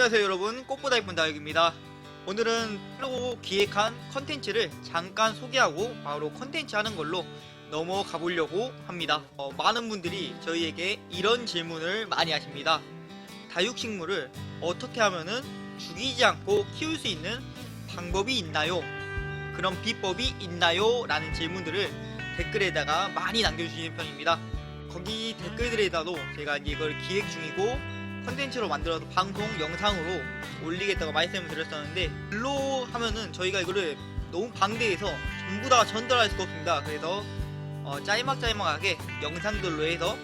안녕하세요 여러분, 꽃보다 이쁜 다육입니다. 오늘은 새로 기획한 컨텐츠를 잠깐 소개하고 바로 컨텐츠 하는 걸로 넘어가 보려고 합니다. 많은 분들이 저희에게 이런 질문을 많이 하십니다. 다육식물을 어떻게 하면은 죽이지 않고 키울 수 있는 방법이 있나요? 그런 비법이 있나요? 라는 질문들을 댓글에다가 많이 남겨주시는 편입니다. 거기 댓글들에다도 제가 이걸 기획 중이고 컨텐츠로 만들어서 방송 영상으로 올리겠다고 말씀을 드렸었는데, 글로 하면은 저희가 이거를 너무 방대해서 전부 다 전달할 수가 없습니다. 그래서 짤막짤막하게 영상들로 해서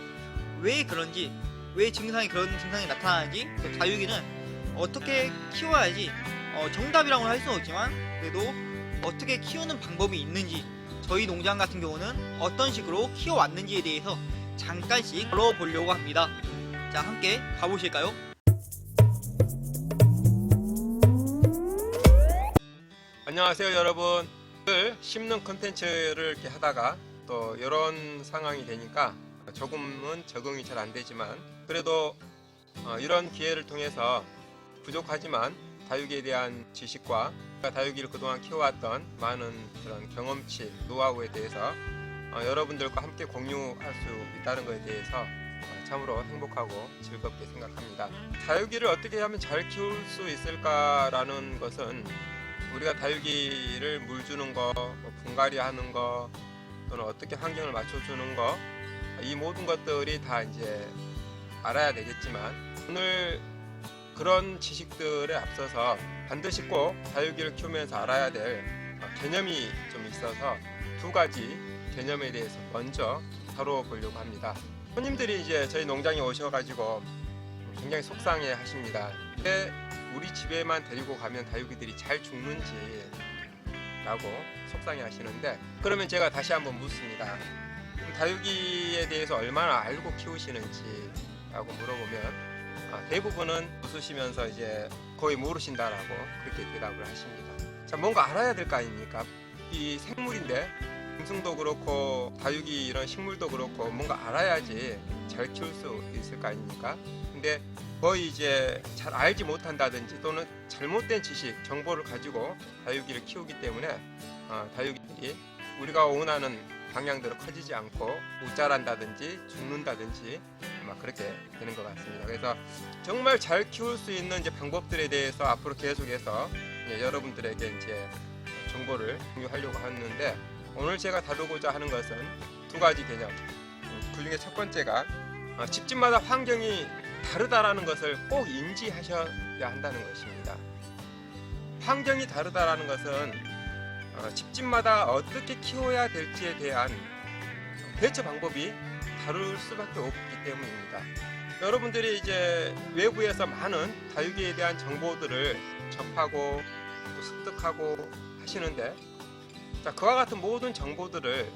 왜 그런지, 왜 그런 증상이 나타나는지, 또 다육이는 어떻게 키워야지, 정답이라고는 할 수는 없지만 그래도 어떻게 키우는 방법이 있는지, 저희 농장 같은 경우는 어떤 식으로 키워왔는지에 대해서 잠깐씩 걸어보려고 합니다. 자, 함께 가보실까요? 안녕하세요 여러분. 오늘 심는 컨텐츠를 이렇게 하다가 또 이런 상황이 되니까 조금은 적응이 잘 안 되지만, 그래도 이런 기회를 통해서 부족하지만 다육이에 대한 지식과 다육이를 그동안 키워왔던 많은 그런 경험치, 노하우에 대해서 여러분들과 함께 공유할 수 있다는 것에 대해서 참으로 행복하고 즐겁게 생각합니다. 다육이를 어떻게 하면 잘 키울 수 있을까라는 것은 우리가 다육이를 물 주는 거, 분갈이 하는 거, 또는 어떻게 환경을 맞춰주는 거, 이 모든 것들이 다 이제 알아야 되겠지만, 오늘 그런 지식들에 앞서서 반드시 꼭 다육이를 키우면서 알아야 될 개념이 좀 있어서 두 가지 개념에 대해서 먼저 다뤄보려고 합니다. 손님들이 이제 저희 농장에 오셔가지고 굉장히 속상해 하십니다. 왜 우리 집에만 데리고 가면 다육이들이 잘 죽는지 라고 속상해 하시는데, 그러면 제가 다시 한번 묻습니다. 다육이에 대해서 얼마나 알고 키우시는지 라고 물어보면 대부분은 웃으시면서 이제 거의 모르신다라고 그렇게 대답을 하십니다. 자, 뭔가 알아야 될 거 아닙니까? 이 생물인데, 짐승도 그렇고 다육이 이런 식물도 그렇고 뭔가 알아야지 잘 키울 수 있을 거 아닙니까? 근데 거의 이제 잘 알지 못한다든지 또는 잘못된 지식, 정보를 가지고 다육이를 키우기 때문에 다육이들이 우리가 원하는 방향대로 커지지 않고 못 자란다든지 죽는다든지 아마 그렇게 되는 것 같습니다. 그래서 정말 잘 키울 수 있는 이제 방법들에 대해서 앞으로 계속해서 여러분들에게 이제 정보를 공유하려고 하는데, 오늘 제가 다루고자 하는 것은 두 가지 개념. 그 중에 첫 번째가 집집마다 환경이 다르다라는 것을 꼭 인지하셔야 한다는 것입니다. 환경이 다르다라는 것은 집집마다 어떻게 키워야 될지에 대한 대처 방법이 다를 수밖에 없기 때문입니다. 여러분들이 이제 외부에서 많은 다육이에 대한 정보들을 접하고 또 습득하고 하시는데, 자, 그와 같은 모든 정보들을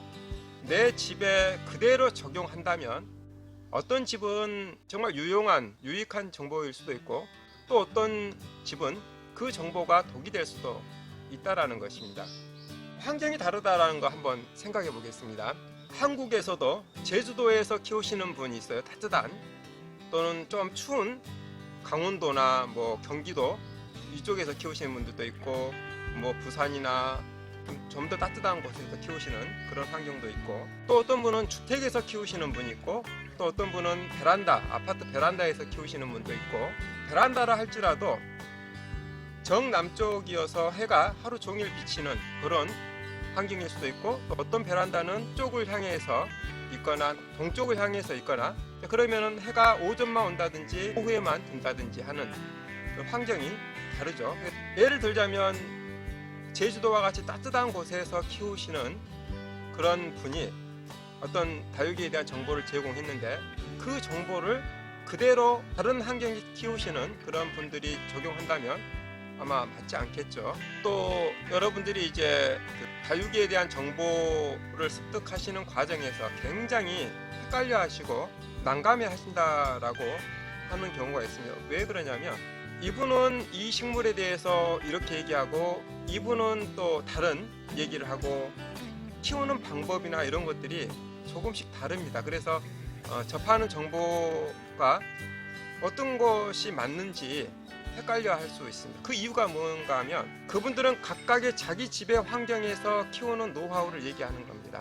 내 집에 그대로 적용한다면 어떤 집은 정말 유익한 정보일 수도 있고, 또 어떤 집은 그 정보가 독이 될 수도 있다라는 것입니다. 환경이 다르다라는 거 한번 생각해 보겠습니다. 한국에서도 제주도에서 키우시는 분이 있어요. 따뜻한 또는 좀 추운 강원도나 뭐 경기도 이쪽에서 키우시는 분들도 있고, 뭐 부산이나 좀 더 따뜻한 곳에서 키우시는 그런 환경도 있고, 또 어떤 분은 주택에서 키우시는 분이 있고, 또 어떤 분은 아파트 베란다에서 키우시는 분도 있고, 베란다라 할지라도 정남쪽이어서 해가 하루 종일 비치는 그런 환경일 수도 있고, 또 어떤 베란다는 쪽을 향해서 있거나 동쪽을 향해서 있거나, 그러면은 해가 오전만 온다든지 오후에만 든다든지 하는 그 환경이 다르죠. 예를 들자면 제주도와 같이 따뜻한 곳에서 키우시는 그런 분이 어떤 다육이에 대한 정보를 제공했는데, 그 정보를 그대로 다른 환경에 키우시는 그런 분들이 적용한다면 아마 맞지 않겠죠. 또 여러분들이 이제 다육이에 대한 정보를 습득하시는 과정에서 굉장히 헷갈려 하시고 난감해 하신다라고 하는 경우가 있습니다. 왜 그러냐면, 이분은 이 식물에 대해서 이렇게 얘기하고 이분은 또 다른 얘기를 하고, 키우는 방법이나 이런 것들이 조금씩 다릅니다. 그래서 접하는 정보가 어떤 것이 맞는지 헷갈려 할 수 있습니다. 그 이유가 뭔가 하면 그분들은 각각의 자기 집의 환경에서 키우는 노하우를 얘기하는 겁니다.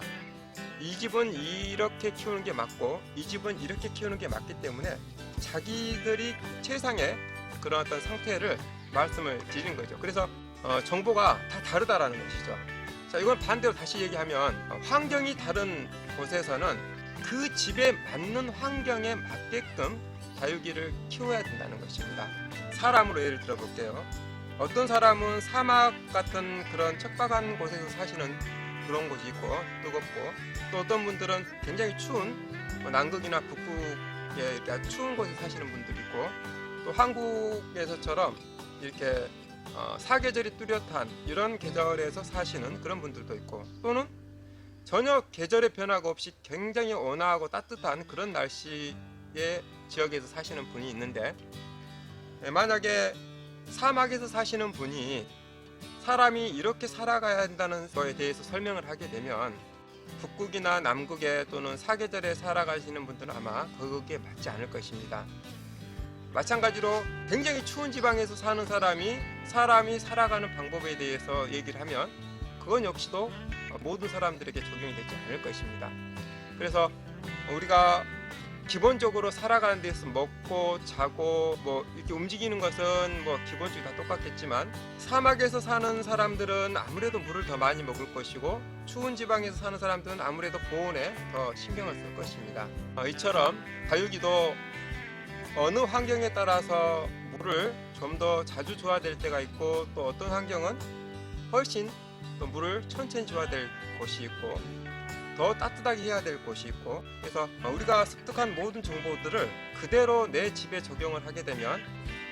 이 집은 이렇게 키우는 게 맞고 이 집은 이렇게 키우는 게 맞기 때문에 자기들이 최상의 그런 어떤 상태를 말씀을 드린 거죠. 그래서 정보가 다 다르다라는 것이죠. 자, 이건 반대로 다시 얘기하면 환경이 다른 곳에서는 그 집에 맞는 환경에 맞게끔 다육이를 키워야 된다는 것입니다. 사람으로 예를 들어 볼게요. 어떤 사람은 사막 같은 그런 척박한 곳에서 사시는 그런 곳이 있고 뜨겁고, 또 어떤 분들은 굉장히 추운 남극이나 북극에 이렇게 추운 곳에 사시는 분들이 있고, 또 한국에서처럼 이렇게 사계절이 뚜렷한 이런 계절에서 사시는 그런 분들도 있고, 또는 전혀 계절의 변화가 없이 굉장히 온화하고 따뜻한 그런 날씨의 지역에서 사시는 분이 있는데, 만약에 사막에서 사시는 분이 사람이 이렇게 살아가야 한다는 거에 대해서 설명을 하게 되면 북극이나 남극에 또는 사계절에 살아가시는 분들은 아마 거기에 맞지 않을 것입니다. 마찬가지로 굉장히 추운 지방에서 사는 사람이 살아가는 방법에 대해서 얘기를 하면 그건 역시도 모든 사람들에게 적용이 되지 않을 것입니다. 그래서 우리가 기본적으로 살아가는 데서 먹고 자고 뭐 이렇게 움직이는 것은 뭐 기본적으로 다 똑같겠지만, 사막에서 사는 사람들은 아무래도 물을 더 많이 먹을 것이고 추운 지방에서 사는 사람들은 아무래도 보온에 더 신경을 쓸 것입니다. 이처럼 다육이도 어느 환경에 따라서 물을 좀 더 자주 줘야 될 때가 있고, 또 어떤 환경은 훨씬 또 물을 천천히 줘야 될 곳이 있고 더 따뜻하게 해야 될 곳이 있고, 그래서 우리가 습득한 모든 정보들을 그대로 내 집에 적용을 하게 되면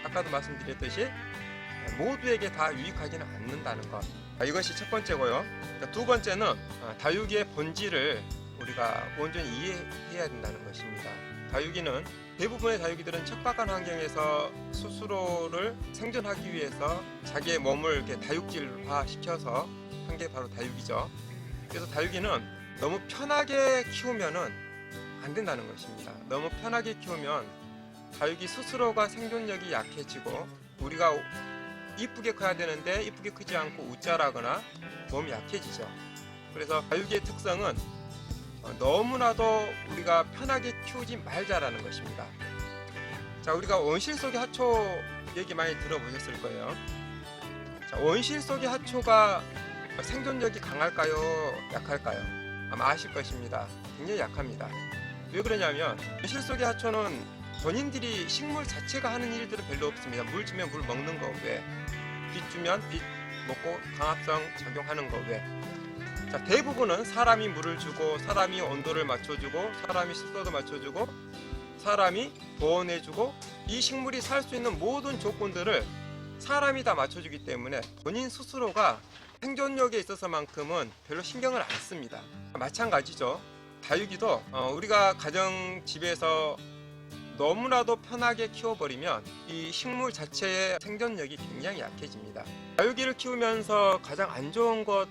아까도 말씀드렸듯이 모두에게 다 유익하지는 않는다는 것, 이것이 첫 번째고요. 두 번째는 다육이의 본질을 우리가 온전히 이해해야 된다는 것입니다. 다육이는, 대부분의 다육이들은 척박한 환경에서 스스로를 생존하기 위해서 자기의 몸을 이렇게 다육질화 시켜서 한 게 바로 다육이죠. 그래서 다육이는 너무 편하게 키우면은 안 된다는 것입니다. 너무 편하게 키우면 다육이 스스로가 생존력이 약해지고, 우리가 이쁘게 커야 되는데 이쁘게 크지 않고 웃자라거나 몸이 약해지죠. 그래서 다육이의 특성은 너무나도 우리가 편하게 키우지 말자라는 것입니다. 자, 우리가 온실 속의 하초 얘기 많이 들어보셨을 거예요. 자, 온실 속의 하초가 생존력이 강할까요? 약할까요? 아마 아실 것입니다. 굉장히 약합니다. 왜 그러냐면 온실 속의 하초는 본인들이 식물 자체가 하는 일들은 별로 없습니다. 물 주면 물 먹는 거 외에, 빛 주면 빛 먹고 강압성 작용하는 거 외에, 자, 대부분은 사람이 물을 주고 사람이 온도를 맞춰주고 사람이 습도도 맞춰주고 사람이 보온해주고, 이 식물이 살 수 있는 모든 조건들을 사람이 다 맞춰주기 때문에 본인 스스로가 생존력에 있어서만큼은 별로 신경을 안 씁니다. 마찬가지죠. 다육이도 우리가 가정집에서 너무나도 편하게 키워버리면 이 식물 자체의 생존력이 굉장히 약해집니다. 다육이를 키우면서 가장 안 좋은 것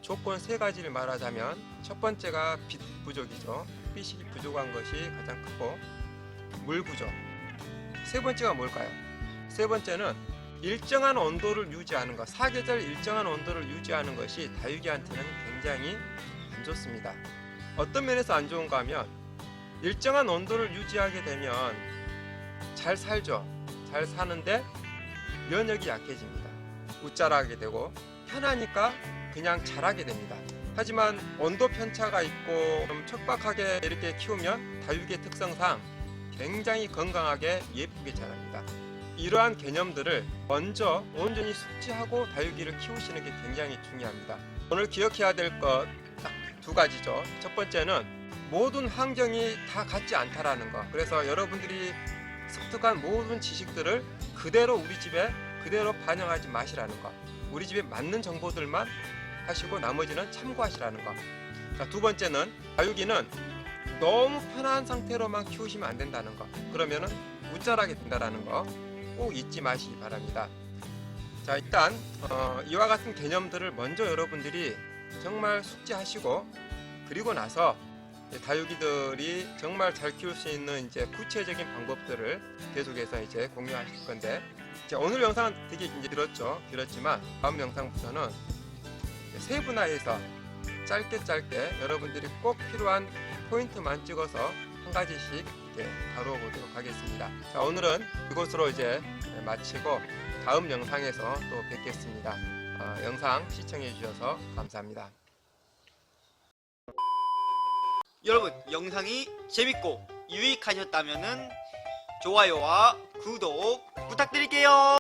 조건 세 가지를 말하자면, 첫 번째가 빛 부족이죠. 빛이 부족한 것이 가장 크고, 물 부족. 세 번째가 뭘까요? 세 번째는 일정한 온도를 유지하는 것, 사계절 일정한 온도를 유지하는 것이 다육이한테는 굉장히 안 좋습니다. 어떤 면에서 안 좋은가 하면, 일정한 온도를 유지하게 되면 잘 살죠. 잘 사는데 면역이 약해집니다. 웃자라게 되고 편하니까 그냥 자라게 됩니다. 하지만 온도 편차가 있고 좀 척박하게 이렇게 키우면 다육이의 특성상 굉장히 건강하게 예쁘게 자랍니다. 이러한 개념들을 먼저 온전히 숙지하고 다육이를 키우시는 게 굉장히 중요합니다. 오늘 기억해야 될 것 딱 두 가지죠. 첫 번째는 모든 환경이 다 같지 않다라는 거. 그래서 여러분들이 습득한 모든 지식들을 그대로 우리 집에 그대로 반영하지 마시라는 거. 우리 집에 맞는 정보들만 하시고 나머지는 참고하시라는 거. 자, 두 번째는 다육이는 너무 편한 상태로만 키우시면 안 된다는 거. 그러면은 웃자라게 된다라는 거 꼭 잊지 마시기 바랍니다. 자, 일단 이와 같은 개념들을 먼저 여러분들이 정말 숙지하시고, 그리고 나서 다육이들이 정말 잘 키울 수 있는 이제 구체적인 방법들을 계속해서 이제 공유하실 건데, 자, 오늘 영상은 되게 이제 길었지만 다음 영상부터는 세분화해서 짧게 여러분들이 꼭 필요한 포인트만 찍어서 한 가지씩 이렇게 다루어 보도록 하겠습니다. 자, 오늘은 이것으로 이제 마치고 다음 영상에서 또 뵙겠습니다. 영상 시청해 주셔서 감사합니다. 여러분, 영상이 재밌고 유익하셨다면 좋아요와 구독 부탁드릴게요.